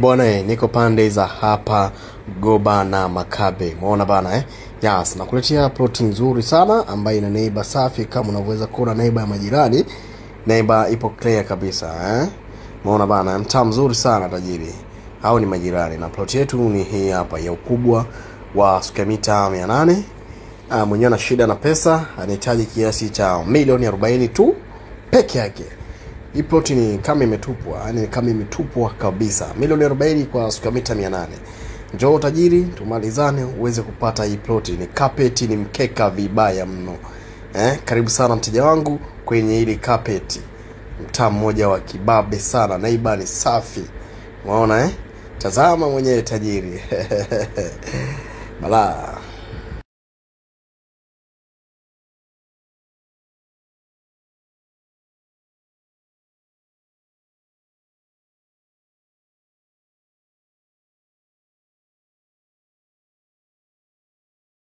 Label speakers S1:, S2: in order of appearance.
S1: Bwana niko pande za hapa Goba na Makabe. Umeona bana Yes, nakuletea plot nzuri sana ambayo ina neighbor safi kama unavyoweza kuona neighbor ya majirani. Neighbor ipo clear kabisa Umeona bana, mtaa mzuri sana tajiri. Hao ni majirani na plot yetu ni hii hapa ya ukubwa wa square mita 800. Mwenyewe ana shida na pesa, anahitaji kiasi cha milioni 40 tu peke yake. Hii plot ni kama imetupwa, yani kama imetupwa kabisa. Milioni 40 kwa square mita 800. Njoo tajiri, tumalizane uweze kupata hii plot. Ni carpet, ni mkeka vibaya mno. Karibu sana mteja wangu kwenye hili carpet. Mtaa mmoja wa kibabe sana, neighbor ni safi. Unaona Tazama mwenyewe tajiri. Bala.